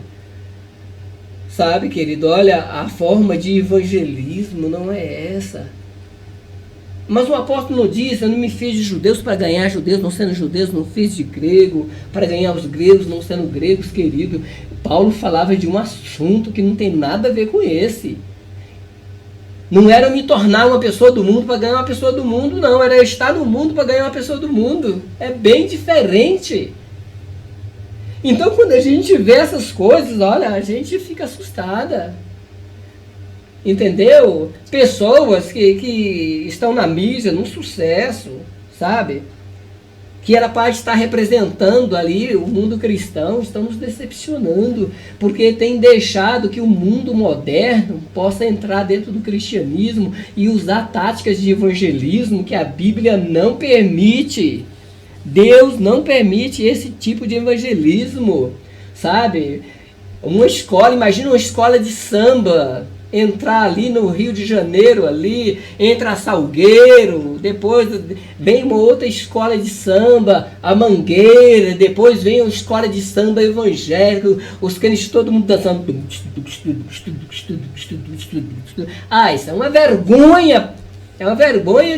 Sabe, querido, olha, a forma de evangelismo não é essa. Mas o apóstolo não diz: eu não me fiz de judeus para ganhar judeus, não sendo judeus, não fiz de grego para ganhar os gregos, não sendo gregos, querido. Paulo falava de um assunto que não tem nada a ver com esse. Não era me tornar uma pessoa do mundo para ganhar uma pessoa do mundo, não. Era estar no mundo para ganhar uma pessoa do mundo. É bem diferente. Então, quando a gente vê essas coisas, olha, a gente fica assustada. Entendeu? Pessoas que estão na mídia, num sucesso, sabe? Que era para estar representando ali o mundo cristão, estão nos decepcionando, porque tem deixado que o mundo moderno possa entrar dentro do cristianismo e usar táticas de evangelismo que a Bíblia não permite. Deus não permite esse tipo de evangelismo, sabe? Uma escola, imagina uma escola de samba, entrar ali no Rio de Janeiro, ali, entra a Salgueiro, depois vem uma outra escola de samba, a Mangueira, depois vem uma escola de samba evangélico, os crentes, todo mundo dançando. Ah, isso é uma vergonha,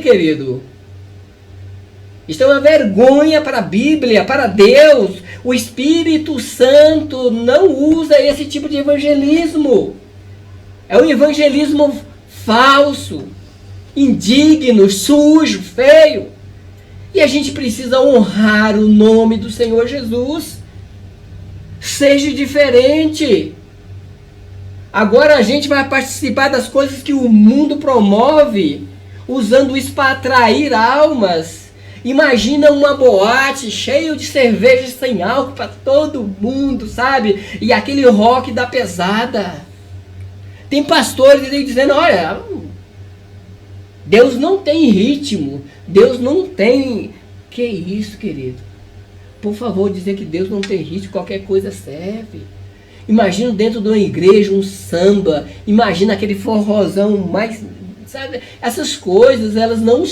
querido. Isso é uma vergonha para a Bíblia, para Deus. O Espírito Santo não usa esse tipo de evangelismo. É um evangelismo falso, indigno, sujo, feio. E a gente precisa honrar o nome do Senhor Jesus. Seja diferente. Agora a gente vai participar das coisas que o mundo promove, usando isso para atrair almas. Imagina uma boate cheia de cerveja sem álcool para todo mundo, sabe? E aquele rock da pesada. Tem pastores aí dizendo: olha, Deus não tem ritmo, Deus não tem... Que isso, querido? Por favor, dizer que Deus não tem ritmo, qualquer coisa serve. Imagina dentro de uma igreja um samba, imagina aquele forrozão mais... Sabe? Essas coisas, elas não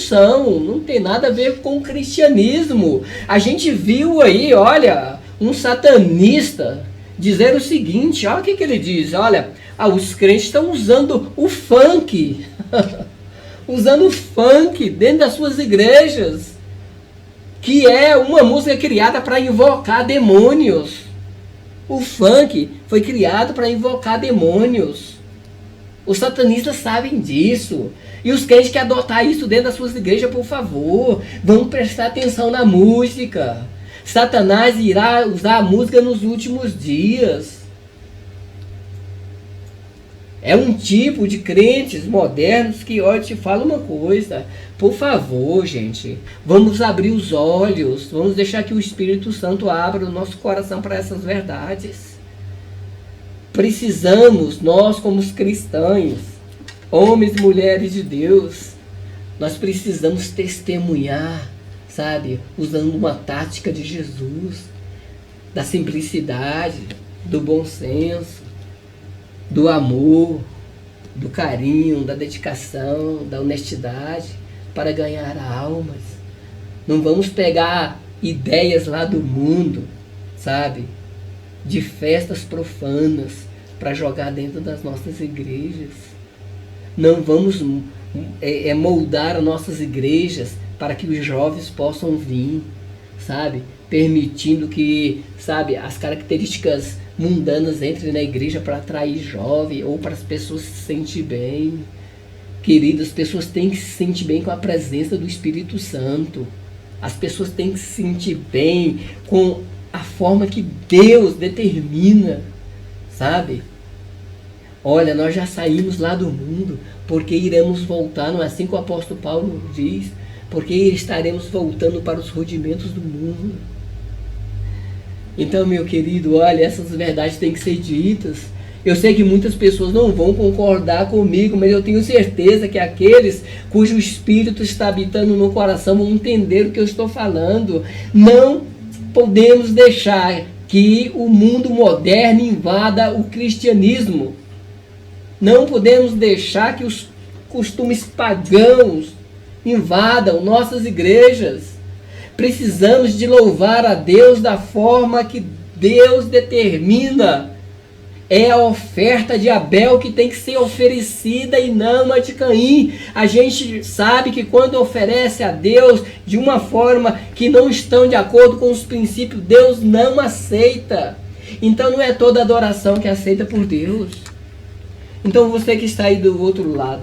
tem nada a ver com o cristianismo. A gente viu aí, olha, um satanista dizer o seguinte, olha o que ele diz, olha... os crentes estão usando o funk, usando o funk dentro das suas igrejas, que é uma música criada para invocar demônios. O funk foi criado para invocar demônios. Os satanistas sabem disso. E os crentes que adotar isso dentro das suas igrejas, por favor, vamos prestar atenção na música. Satanás irá usar a música nos últimos dias. É um tipo de crentes modernos que, olha, te falo uma coisa. Por favor, gente, vamos abrir os olhos, vamos deixar que o Espírito Santo abra o nosso coração para essas verdades. Precisamos, nós como os cristãos, homens e mulheres de Deus, nós precisamos testemunhar, sabe, usando uma tática de Jesus, da simplicidade, do bom senso, do amor, do carinho, da dedicação, da honestidade, para ganhar almas. Não vamos pegar ideias lá do mundo, sabe, de festas profanas para jogar dentro das nossas igrejas. Não vamos moldar as nossas igrejas para que os jovens possam vir, sabe, permitindo que, sabe, as características mundanas entrem na igreja para atrair jovem ou para as pessoas se sentirem bem. Queridas, as pessoas têm que se sentir bem com a presença do Espírito Santo. As pessoas têm que se sentir bem com a forma que Deus determina, sabe? Olha, nós já saímos lá do mundo, porque iremos voltar, não é assim que o apóstolo Paulo diz? Porque estaremos voltando para os rudimentos do mundo. Então, meu querido, olha, essas verdades têm que ser ditas. Eu sei que muitas pessoas não vão concordar comigo, mas eu tenho certeza que aqueles cujo Espírito está habitando no coração vão entender o que eu estou falando. Não podemos deixar que o mundo moderno invada o cristianismo. Não podemos deixar que os costumes pagãos invadam nossas igrejas. Precisamos de louvar a Deus da forma que Deus determina. É a oferta de Abel que tem que ser oferecida e não a de Caim. A gente sabe que quando oferece a Deus de uma forma que não estão de acordo com os princípios, Deus não aceita. Então não é toda adoração que é aceita por Deus. Então você que está aí do outro lado,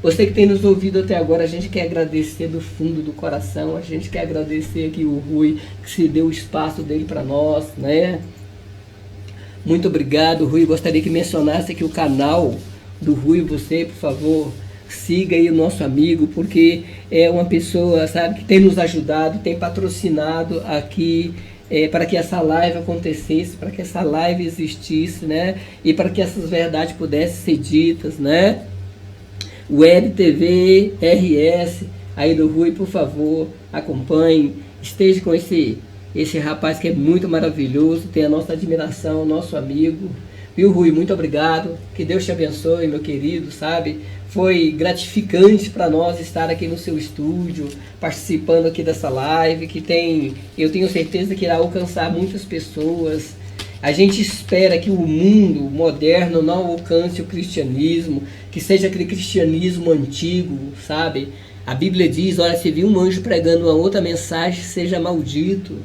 você que tem nos ouvido até agora, a gente quer agradecer do fundo do coração, a gente quer agradecer aqui o Rui, que se deu o espaço dele para nós, né? Muito obrigado, Rui. Gostaria que mencionasse aqui o canal do Rui. Você, por favor, siga aí o nosso amigo, porque é uma pessoa, sabe, que tem nos ajudado, tem patrocinado aqui para que essa live acontecesse, para que essa live existisse, né? E para que essas verdades pudessem ser ditas, né? Web TV RS aí do Rui, por favor, acompanhe, esteja com esse rapaz que é muito maravilhoso, tem a nossa admiração, nosso amigo. Viu, Rui? Muito obrigado, que Deus te abençoe, meu querido, sabe? Foi gratificante para nós estar aqui no seu estúdio, participando aqui dessa live, eu tenho certeza que irá alcançar muitas pessoas. A gente espera que o mundo moderno não alcance o cristianismo, que seja aquele cristianismo antigo, sabe? A Bíblia diz, olha, se vir um anjo pregando uma outra mensagem, seja maldito.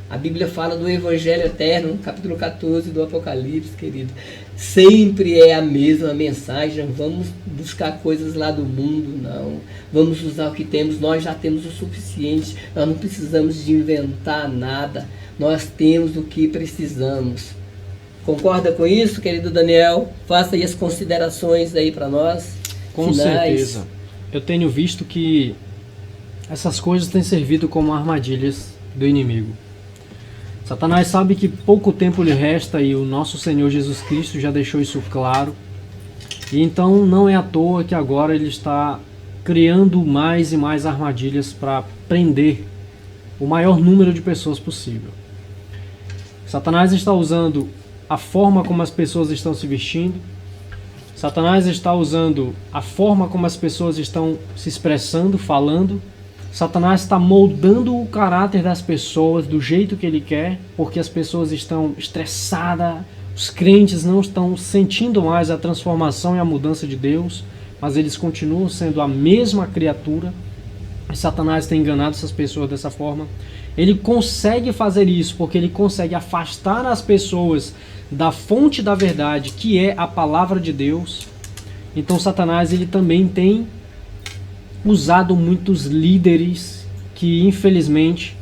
A Bíblia fala do Evangelho Eterno, capítulo 14 do Apocalipse, querido. Sempre é a mesma mensagem, não vamos buscar coisas lá do mundo, não. Vamos usar o que temos, nós já temos o suficiente, nós não precisamos de inventar nada. Nós temos o que precisamos. Concorda com isso, querido Daniel? Faça aí as considerações aí para nós. Com certeza. Eu tenho visto que essas coisas têm servido como armadilhas do inimigo. Satanás sabe que pouco tempo lhe resta e o nosso Senhor Jesus Cristo já deixou isso claro. E então não é à toa que agora ele está criando mais e mais armadilhas para prender o maior número de pessoas possível. Satanás está usando a forma como as pessoas estão se vestindo. Satanás está usando a forma como as pessoas estão se expressando, falando. Satanás está moldando o caráter das pessoas do jeito que ele quer, porque as pessoas estão estressadas, os crentes não estão sentindo mais a transformação e a mudança de Deus, mas eles continuam sendo a mesma criatura. E Satanás tem enganado essas pessoas dessa forma. Ele consegue fazer isso porque ele consegue afastar as pessoas da fonte da verdade, que é a palavra de Deus. Então Satanás ele também tem usado muitos líderes que infelizmente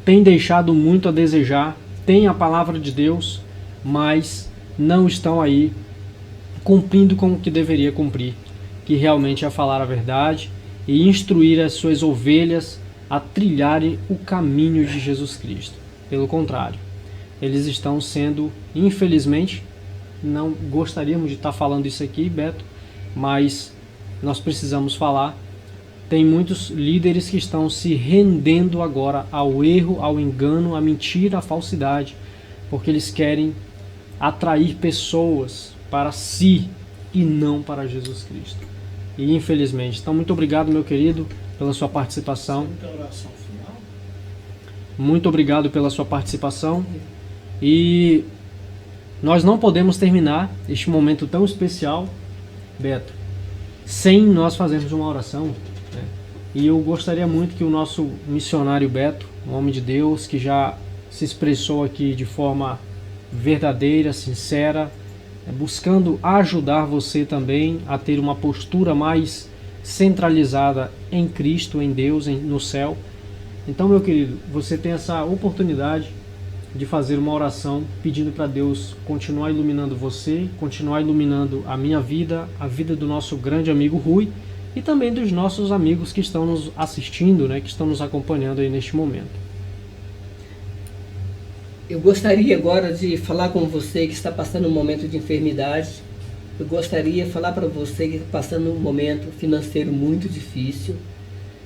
têm deixado muito a desejar, têm a palavra de Deus, mas não estão aí cumprindo com o que deveria cumprir, que realmente é falar a verdade e instruir as suas ovelhas a trilharem o caminho de Jesus Cristo. Pelo contrário, eles estão sendo, infelizmente, não gostaríamos de estar falando isso aqui, Beto, mas nós precisamos falar. Tem muitos líderes que estão se rendendo agora ao erro, ao engano, à mentira, à falsidade, porque eles querem atrair pessoas para si e não para Jesus Cristo. E infelizmente. Então, muito obrigado, meu querido, pela sua participação. Muito obrigado pela sua participação. E nós não podemos terminar este momento tão especial, Beto, sem nós fazermos uma oração, né? E eu gostaria muito que o nosso missionário Beto, um homem de Deus que já se expressou aqui de forma verdadeira, sincera, buscando ajudar você também a ter uma postura mais centralizada em Cristo, em Deus, no céu. Então, meu querido, você tem essa oportunidade de fazer uma oração pedindo para Deus continuar iluminando você, continuar iluminando a minha vida, a vida do nosso grande amigo Rui e também dos nossos amigos que estão nos assistindo, né, que estão nos acompanhando aí neste momento. Eu gostaria agora de falar com você que está passando um momento de enfermidade. Eu gostaria de falar para você que está passando um momento financeiro muito difícil.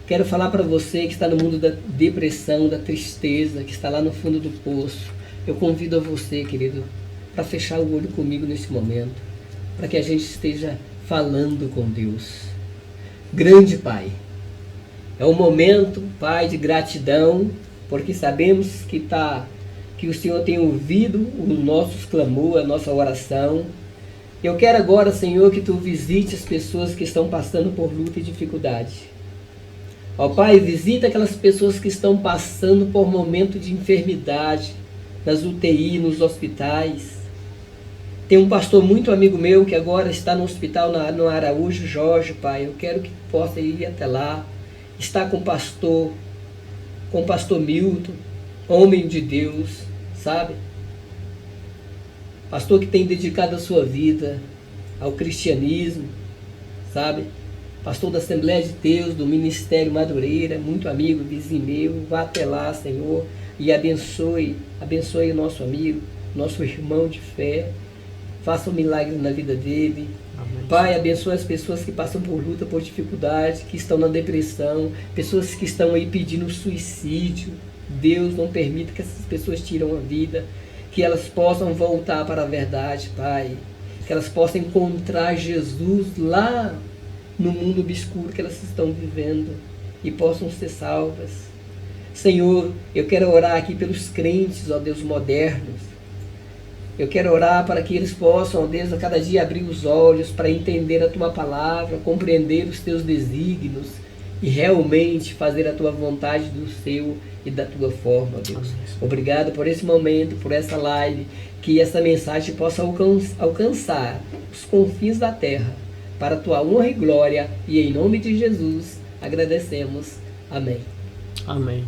Quero falar para você que está no mundo da depressão, da tristeza, que está lá no fundo do poço. Eu convido a você, querido, para fechar o olho comigo nesse momento, para que a gente esteja falando com Deus. Grande Pai, é um momento, Pai, de gratidão, porque sabemos que o Senhor tem ouvido os nossos clamores, a nossa oração. Eu quero agora, Senhor, que Tu visite as pessoas que estão passando por luta e dificuldade. Ó Pai, visita aquelas pessoas que estão passando por momento de enfermidade, nas UTI, nos hospitais. Tem um pastor muito amigo meu que agora está no hospital no Araújo, Jorge, Pai. Eu quero que possa ir até lá. Está com o pastor Milton, homem de Deus, sabe? Pastor que tem dedicado a sua vida ao cristianismo, sabe? Pastor da Assembleia de Deus, do Ministério Madureira, muito amigo, vizinho meu. Vá até lá, Senhor, e abençoe o nosso amigo, nosso irmão de fé. Faça um milagre na vida dele. Amém. Pai, abençoe as pessoas que passam por luta, por dificuldade, que estão na depressão, pessoas que estão aí pedindo suicídio. Deus, não permita que essas pessoas tirem a vida, que elas possam voltar para a verdade, Pai. Que elas possam encontrar Jesus lá no mundo obscuro que elas estão vivendo e possam ser salvas. Senhor, eu quero orar aqui pelos crentes, ó Deus, modernos. Eu quero orar para que eles possam, ó Deus, a cada dia abrir os olhos para entender a Tua palavra, compreender os Teus desígnios e realmente fazer a Tua vontade do Seu e da Tua forma, ó Deus. Obrigado por esse momento, por essa live, que essa mensagem possa alcançar os confins da terra, para a Tua honra e glória, e em nome de Jesus agradecemos. Amém. Amém.